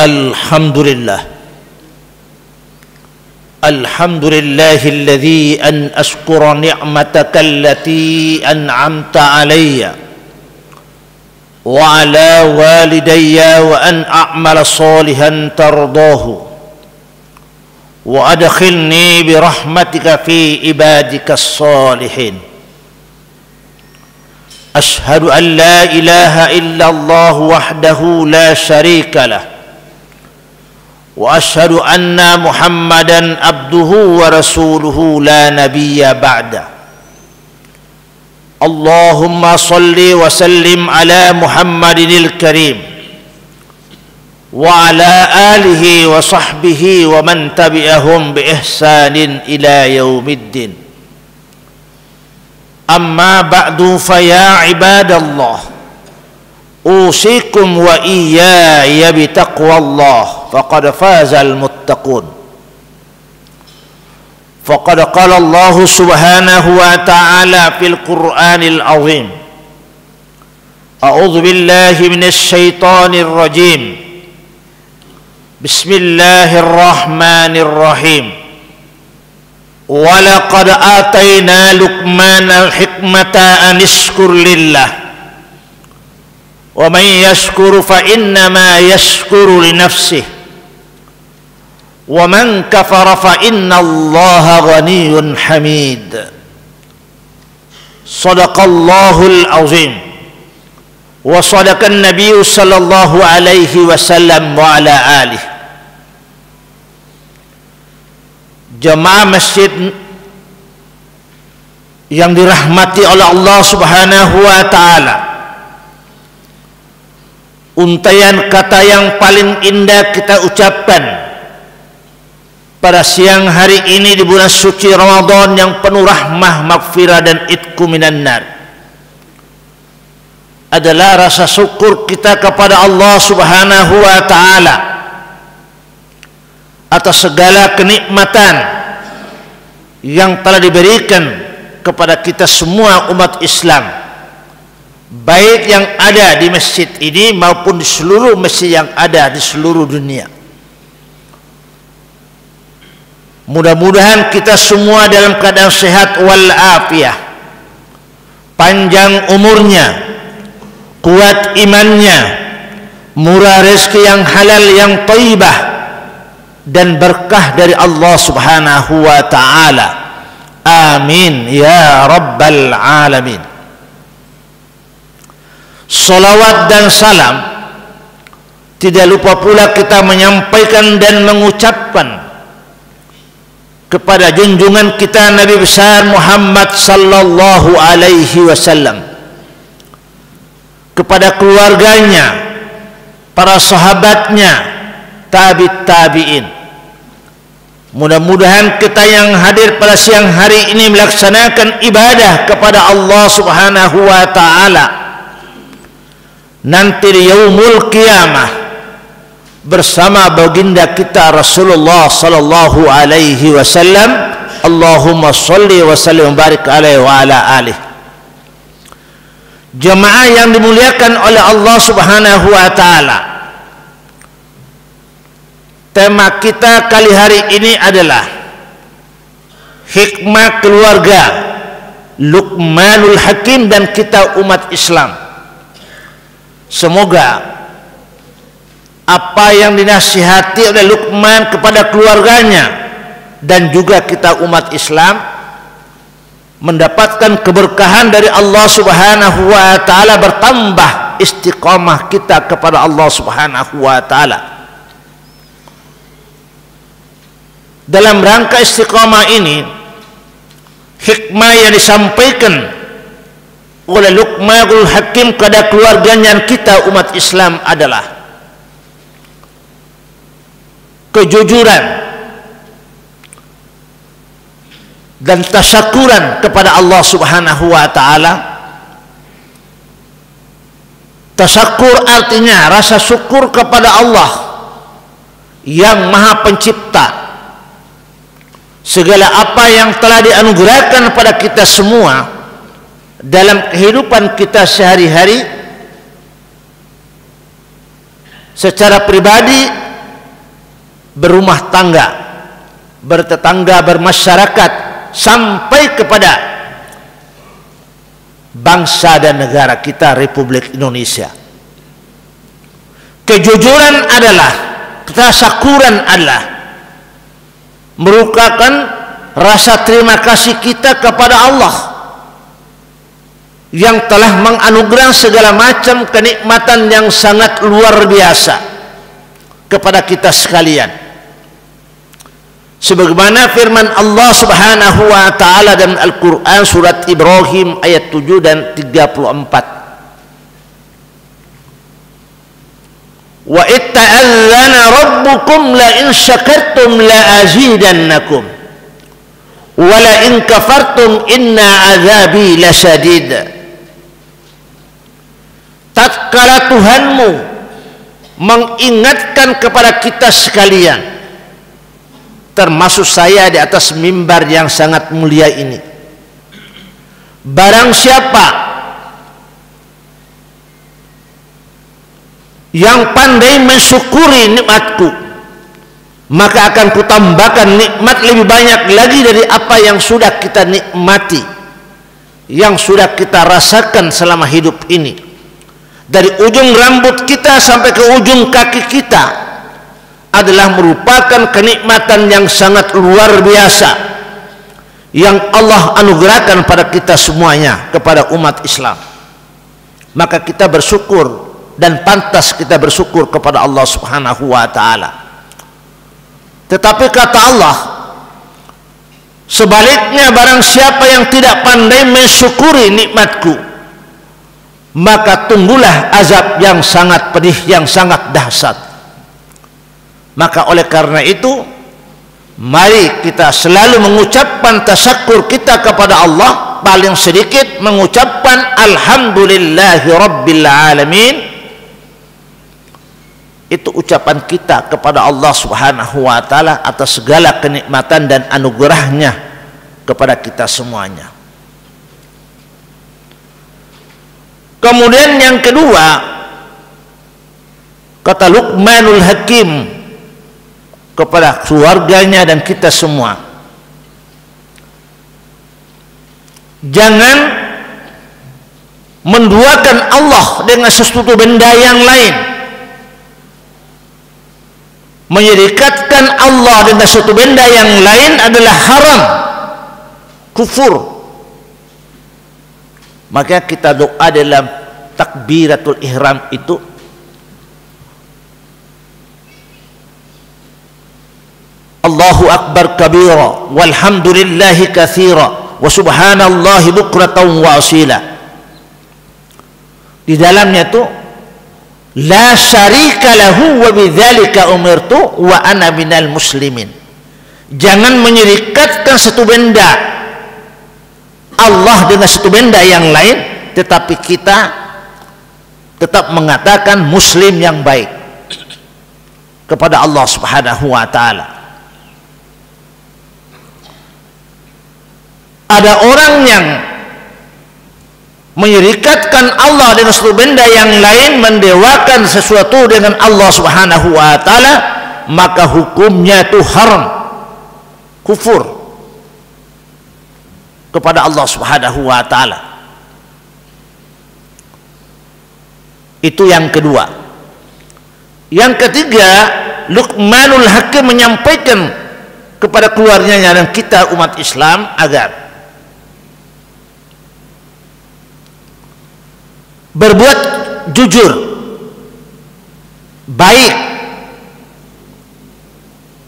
Alhamdulillah. Alhamdulillahilladzi an ashkura ni'mataka allati an'amta alayya wa ala walidayya wa an a'mala salihan tardahu wa adkhilni bi rahmatika fi ibadikas salihin. Ashhadu an la ilaha illallah wahdahu la syarika lah wa ashhadu anna Muhammadan abduhu wa rasuluhu la nabiyya ba'da. Allahumma salli wa sallim ala Muhammadinil karim wa ala alihi wa sahbihi wa man tabi'ahum bi ihsanin ila yaumiddin. Amma ba'du fa ya ibadallah, usikum wa iyaya bitaqwallah faqad fazal muttaqun. Faqad qala Allah subhanahu wa ta'ala fil Qur'anil azim, a'udzu billahi minasy syaithanir rajim. Bismillahirrahmanirrahim. Wa laqad atayna Luqmanal hikmata an ishkur lillah wa man yashkuru fa innama yashkuru li nafsihi wa man kafara fa innallaha ghaniyyun hamid. Shadaqallahul azim wa sadaqan nabiyyu sallallahu alaihi wasallam wa ala alihi. Jemaah masjid yang dirahmati oleh Allah subhanahu wa ta'ala, untaian kata yang paling indah kita ucapkan pada siang hari ini di bulan suci Ramadan yang penuh rahmah, maghfirah dan itqu minan nar adalah rasa syukur kita kepada Allah subhanahu wa ta'ala atas segala kenikmatan yang telah diberikan kepada kita semua umat Islam, baik yang ada di masjid ini maupun di seluruh masjid yang ada di seluruh dunia. Mudah-mudahan kita semua dalam keadaan sehat wal afiyah, panjang umurnya, kuat imannya, murah rezeki yang halal yang thayyibah dan berkah dari Allah subhanahu wa ta'ala. Amin ya rabbal alamin. Salawat dan salam tidak lupa pula kita menyampaikan dan mengucapkan kepada junjungan kita Nabi besar Muhammad sallallahu alaihi wasallam, kepada keluarganya, para sahabatnya, tabi'in. Mudah-mudahan kita yang hadir pada siang hari ini melaksanakan ibadah kepada Allah subhanahu wa ta'ala nanti di yaumul qiyamah bersama baginda kita Rasulullah sallallahu alaihi wasallam. Allahumma shalli wa sallim barik alaihi wa ala alihi. Jemaah yang dimuliakan oleh Allah subhanahu wa ta'ala, tema kita kali hari ini adalah hikmah keluarga Luqmanul Hakim dan kita umat Islam. Semoga apa yang dinasihati oleh Luqman kepada keluarganya dan juga kita umat Islam mendapatkan keberkahan dari Allah subhanahu wa ta'ala, bertambah istiqamah kita kepada Allah subhanahu wa ta'ala. Dalam rangka istiqamah ini, hikmah yang disampaikan oleh Luqmanul Hakim kepada keluarganya kita umat Islam adalah kejujuran dan tasyakuran kepada Allah subhanahu wa ta'ala. Tasyakur artinya rasa syukur kepada Allah yang maha pencipta. Segala apa yang telah dianugerahkan pada kita semua dalam kehidupan kita sehari-hari, secara pribadi berumah tangga, bertetangga, bermasyarakat, sampai kepada bangsa dan negara kita Republik Indonesia. Kejujuran adalah, tasakuran adalah merupakan rasa terima kasih kita kepada Allah yang telah menganugerah segala macam kenikmatan yang sangat luar biasa kepada kita sekalian. Sebagaimana firman Allah Subhanahu wa taala dalam Al-Qur'an surat Ibrahim ayat 7 dan 34. Wa itta'adzana rabbukum la in syakartum la azidannakum wa la in kafartum inna azabi lasyadid. Tatkala Tuhanmu mengingatkan kepada kita sekalian, termasuk saya di atas mimbar yang sangat mulia ini, barang siapa yang pandai mensyukuri nikmatku, maka akan kutambahkan nikmat lebih banyak lagi dari apa yang sudah kita nikmati, yang sudah kita rasakan selama hidup ini. Dari ujung rambut kita sampai ke ujung kaki kita adalah merupakan kenikmatan yang sangat luar biasa yang Allah anugerahkan pada kita semuanya, kepada umat Islam. Maka kita bersyukur, dan pantas kita bersyukur kepada Allah Subhanahu wa taala. Tetapi kata Allah, sebaliknya barang siapa yang tidak pandai mensyukuri nikmatku, maka tunggulah azab yang sangat pedih, yang sangat dahsyat. Maka oleh karena itu, mari kita selalu mengucapkan tasyakur kita kepada Allah, paling sedikit mengucapkan alhamdulillahi rabbil alamin. Itu ucapan kita kepada Allah Subhanahu wa taala atas segala kenikmatan dan anugerahnya kepada kita semuanya. Kemudian yang kedua, kata Luqmanul Hakim kepada keluarganya dan kita semua, jangan menduakan Allah dengan sesuatu benda yang lain. Menyerikatkan Allah dengan sesuatu benda yang lain adalah haram, kufur. Maka kita doa dalam takbiratul ihram itu, Allahu akbar kabira walhamdulillahi katsira wa subhanallahi bukratan wa asila. Di dalamnya itu la syarika lahu wa bidzalika umirtu wa ana minal muslimin. Jangan menyerikatkan satu benda Allah dengan satu benda yang lain, tetapi kita tetap mengatakan muslim yang baik kepada Allah Subhanahu wa taala. Ada orang yang menyerikatkan Allah dengan sesuatu benda yang lain, mendewakan sesuatu dengan Allah Subhanahu wa taala, maka hukumnya itu haram, kufur kepada Allah Subhanahu wa taala. Itu yang kedua. Yang ketiga, Luqmanul Hakim menyampaikan kepada keluarganya dan kita umat Islam agar berbuat jujur, baik.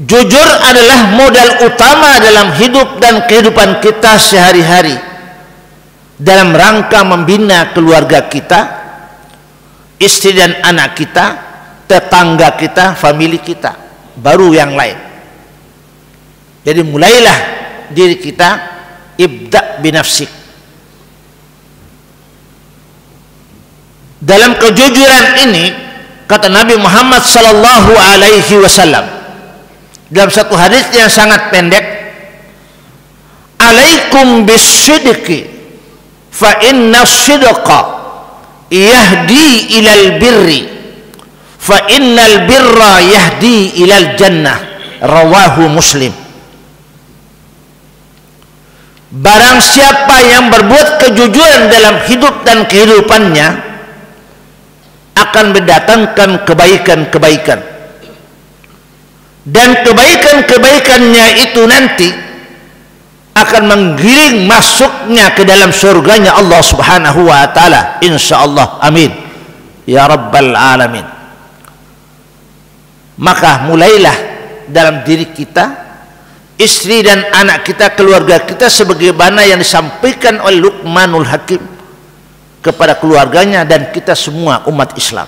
Jujur adalah modal utama dalam hidup dan kehidupan kita sehari-hari, dalam rangka membina keluarga kita, istri dan anak kita, tetangga kita, famili kita, baru yang lain. Jadi mulailah diri kita, ibda' binafsik. Dalam kejujuran ini, kata Nabi Muhammad sallallahu alaihi wasallam dalam satu hadis yang sangat pendek, alaikum bisidqi fa inna sidqa yahdi ilal birri fa innal birra yahdi ilal jannah rawahu Muslim. Barang siapa yang berbuat kejujuran dalam hidup dan kehidupannya akan mendatangkan kebaikan-kebaikan, dan kebaikan-kebaikannya itu nanti akan menggiring masuknya ke dalam surganya Allah Subhanahu wa taala, insyaallah. Amin ya rabbal alamin. Maka mulailah dalam diri kita, istri dan anak kita, keluarga kita, sebagaimana yang disampaikan oleh Luqmanul Hakim kepada keluarganya dan kita semua umat Islam.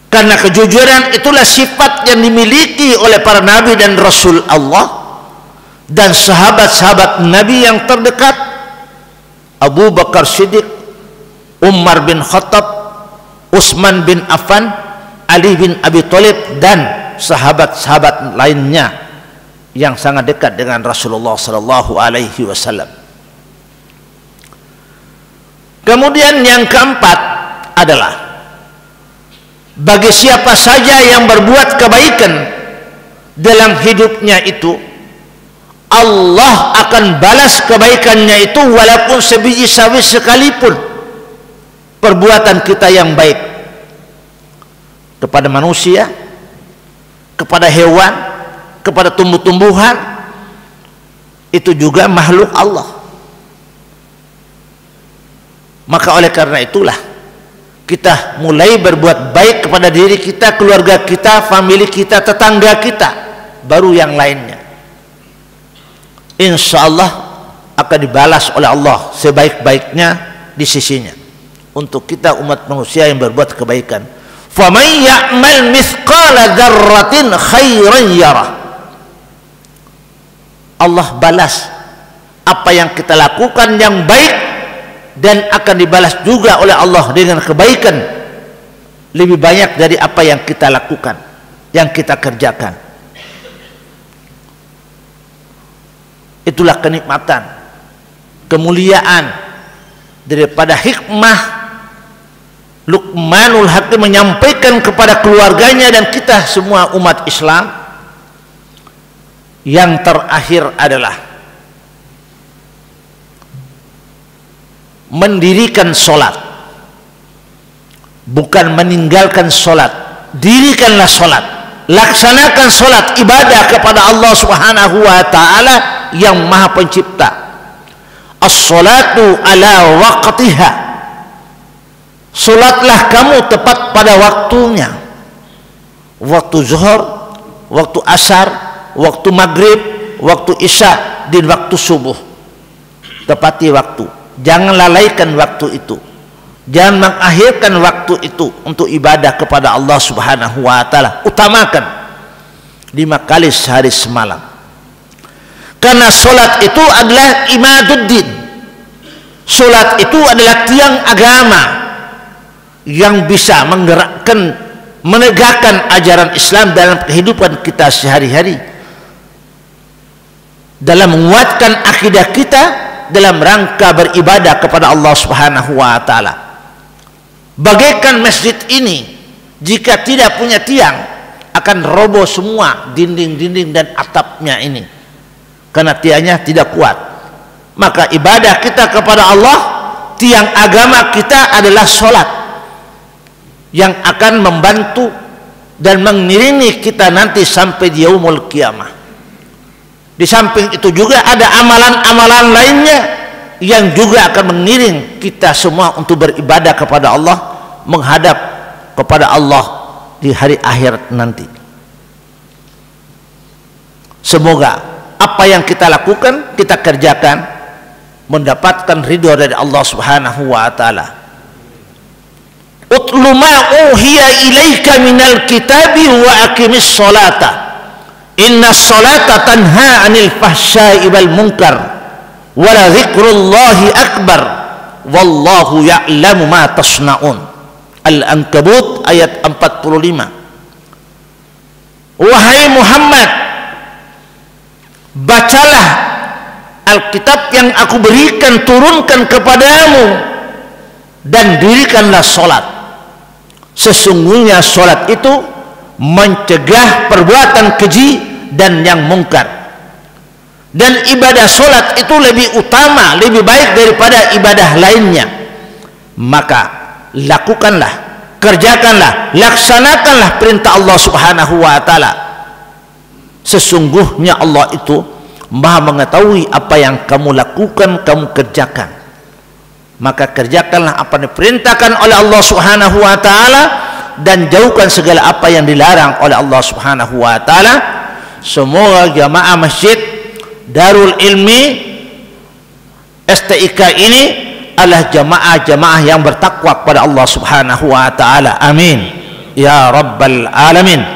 Karena kejujuran itulah sifat yang dimiliki oleh para nabi dan rasul Allah dan sahabat-sahabat Nabi yang terdekat, Abu Bakar Siddiq, Umar bin Khattab, Utsman bin Affan, Ali bin Abi Thalib, dan sahabat-sahabat lainnya yang sangat dekat dengan Rasulullah sallallahu alaihi wasallam. Kemudian yang keempat adalah bagi siapa saja yang berbuat kebaikan dalam hidupnya itu, Allah akan balas kebaikannya itu walaupun sebiji sawi sekalipun perbuatan kita yang baik kepada manusia, kepada hewan, kepada tumbuh-tumbuhan, itu juga makhluk Allah. Maka oleh karena itulah kita mulai berbuat baik kepada diri kita, keluarga kita, famili kita, tetangga kita, baru yang lainnya. Insya Allah akan dibalas oleh Allah sebaik-baiknya di sisinya untuk kita umat manusia yang berbuat kebaikan. فَمَنْ يَعْمَلْ مِثْقَالَ ذَرَّةٍ خَيْرًا يَرَهُ. Allah balas apa yang kita lakukan yang baik, dan akan dibalas juga oleh Allah dengan kebaikan lebih banyak dari apa yang kita lakukan, yang kita kerjakan. Itulah kenikmatan, kemuliaan daripada hikmah Luqmanul Hakim menyampaikan kepada keluarganya dan kita semua umat Islam. Yang terakhir adalah mendirikan sholat, bukan meninggalkan sholat. Dirikanlah sholat, laksanakan sholat, ibadah kepada Allah Subhanahu wa ta'ala yang maha pencipta. As-sholatu ala waqtiha. Sholatlah kamu tepat pada waktunya, waktu zuhur, waktu asar, waktu maghrib, waktu isya, dan waktu subuh. Tepati waktu, jangan lalaikan waktu itu, jangan mengakhirkan waktu itu untuk ibadah kepada Allah Subhanahu wa ta'ala. Utamakan 5 kali sehari semalam, karena sholat itu adalah imaduddin. Sholat itu adalah tiang agama yang bisa menggerakkan, menegakkan ajaran Islam dalam kehidupan kita sehari-hari, dalam menguatkan akidah kita dalam rangka beribadah kepada Allah Subhanahu wa ta'ala. Bagaikan masjid ini jika tidak punya tiang akan roboh semua dinding-dinding dan atapnya ini, karena tiangnya tidak kuat. Maka ibadah kita kepada Allah, tiang agama kita adalah sholat, yang akan membantu dan mengiringi kita nanti sampai di yaumul qiyamah. Di samping itu juga ada amalan-amalan lainnya yang juga akan mengiring kita semua untuk beribadah kepada Allah, menghadap kepada Allah di hari akhir nanti. Semoga apa yang kita lakukan, kita kerjakan, mendapatkan ridho dari Allah Subhanahu wa ta'ala. Utlu ma uhiya ilaika minal kitabi wa aqimis sholata inna sholata tanha anil fahsya'i wal munkar wa la dzikrullahi akbar wallahu ya'lamu ma tasna'un. Al-Ankabut ayat 45. Wahai Muhammad, bacalah Alkitab yang aku berikan, turunkan kepadamu, dan dirikanlah sholat. Sesungguhnya sholat itu mencegah perbuatan keji dan yang mungkar. Dan ibadah solat itu lebih utama, lebih baik daripada ibadah lainnya. Maka lakukanlah, kerjakanlah, laksanakanlah perintah Allah Subhanahu wa taala. Sesungguhnya Allah itu Maha mengetahui apa yang kamu lakukan, kamu kerjakan. Maka kerjakanlah apa yang diperintahkan oleh Allah Subhanahu wa taala dan jauhkan segala apa yang dilarang oleh Allah Subhanahu wa taala. Semoga jamaah masjid Darul Ilmi STIK ini adalah jamaah-jamaah yang bertakwa kepada Allah Subhanahu wa taala. Amin ya rabbal alamin.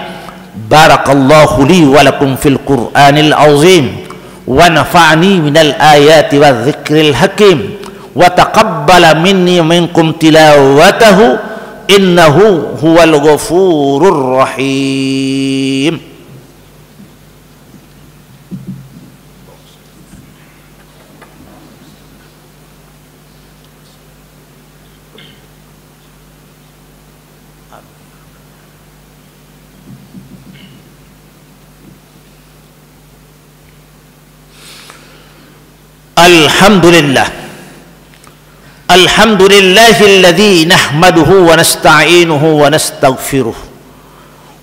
Barakallahu li wa lakum fil Qur'anil azim wa nafa'ani minal ayati wadh-dhikril hakim wa taqabbala minni minkum tilawatahu innahu huwal ghafurur rahim. Alhamdulillah, alhamdulillahilladzi nahmaduhu wa nasta'inuhu wa nastaghfiruh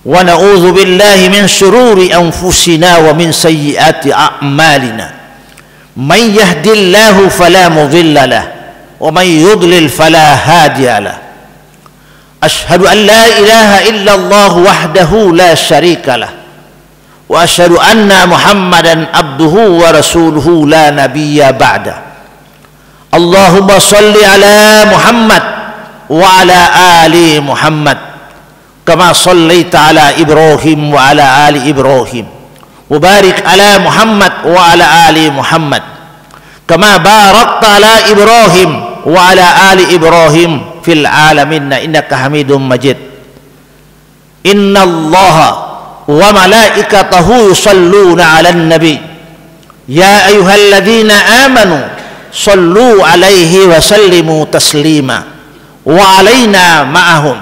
wa na'udzu billahi min shururi anfusina wa min sayyiati a'malina. Man yahdihillahu fala mudilla lahu wa man yudlil fala hadiya lahu. Ashhadu an la ilaha illallah wahdahu la syarika lahu wa asyhadu anna Muhammadan abduhu wa rasuluhu la nabiyya ba'da. Allahumma salli ala Muhammad wa ala ali Muhammad kama sallaita ala Ibrahim wa ala ali Ibrahim wa barik ala Muhammad wa ala ali Muhammad kama barakta ala Ibrahim wa ala ali Ibrahim fil alamin innaka Hamidum Majid. Innallaha wa malaikatahu yusalluna 'alan nabi ya ayyuhalladzina amanu sallu 'alaihi wa sallimu taslima wa 'alaina ma'ahum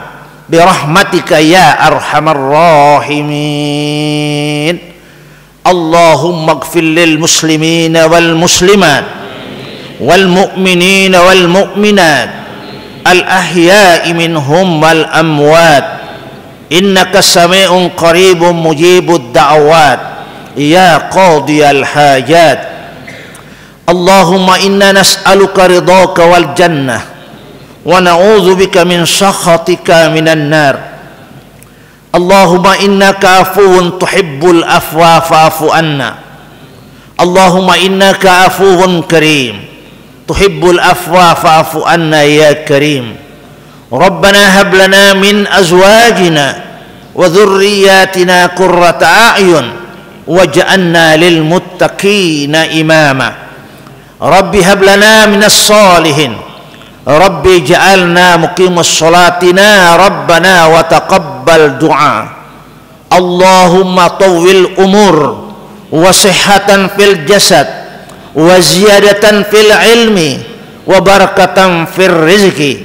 bi rahmatika ya arhamar rahimin. Allahumma ighfir lil muslimina wal muslimat wal mu'minina wal mu'minat al ahya'i minhum wal amwat innaka sami'un qaribun mujibud da'awat ya qadiyal hajat. Allahumma inna nas'aluka ridhaka wal jannah wa na'udzu bika min sakhatika minan nar. Allahumma innaka afuwun tuhibbul afwa fa'fu anna. Allahumma innaka afuwun karim tuhibbul afwa fa'fu anna ya karim. Rabbana hab lana min azwajina wa dhurriyyatina qurrata a'yun waj'alna lil muttaqina imama. Rabbi hab lana minas salihin. Rabbi ja'alna muqimus salatina rabbana wa taqabbal du'a. Allahumma tawwil umur wa sihhatan fil jasad wa ziyadatan fil ilmi wa barakatan fil rizqi.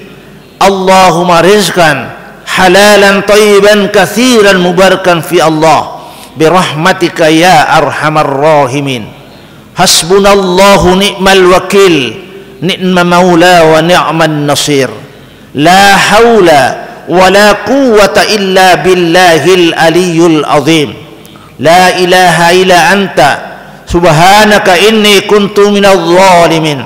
Allahumma rizqan halalan tayyiban katsiran mubarakan fi Allah birahmatika ya arhamar rahimin. Hasbunallahu ni'mal wakil ni'ma maula wa ni'man nasir. La haula wa la quwwata illa billahil aliyyul azim. La ilaha illa anta subhanaka inni kuntu minadh dhalimin.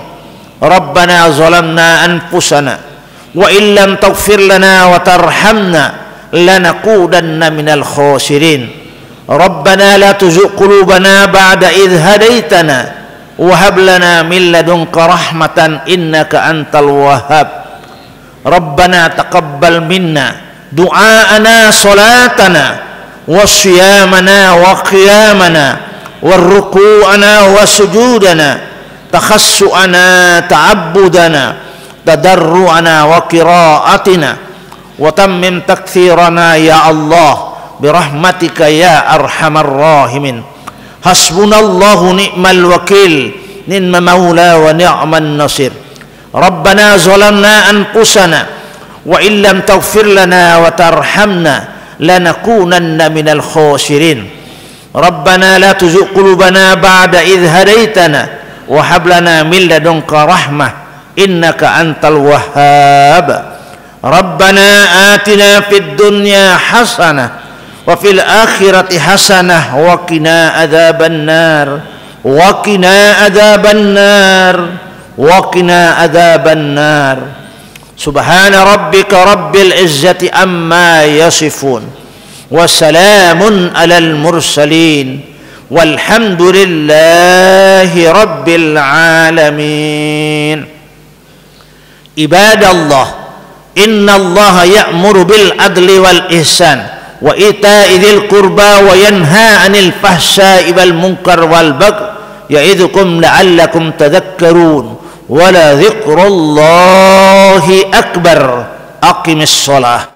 Rabbana zalamna anfusana wa illam taghfir lana wa tarhamna lanakudanna minal khasirin. Rabbana la tuzigh qulubana ba'da idh hadaitana wa hab lana min ladunka rahmatan innaka antal wahhab. Rabbana taqabbal minna du'aana salatana wa siyamana wa qiyamana wa ruku'ana wa sujudana takhassu'ana ta'abbudana tadarru'ana wa qira'atina wa tammim takthirana ya Allah birahmatika ya arhamar rahimin. Hasbunallahu ni'mal wakil ni'ma maula wa ni'man nasir. Rabbana zalamna anfusana wa illam taghfir lana wa tarhamna lanakunanna minal khasirin. Rabbana la tuzigh qulubana ba'da idh hadaitana wa hab lana min ladunka rahmah innaka antal wahhab. Rabbana atina fid dunya hasanah wa fil akhirati hasanah wa qina adzabannar wa qina adzabannar wa qina adzabannar. Subhana rabbika rabbil izzati amma yasifun wa salamun alal mursalin walhamdulillahi rabbil alamin. Ibadallah, innallaha ya'muru bil adli wal ihsan wa ita'i dzil qurba wa yanha 'anil fahsya'i wal munkar wal baghi ya'idzukum la'allakum tadhakkarun. Wa la dzikrullahi akbar. Aqimis shalah.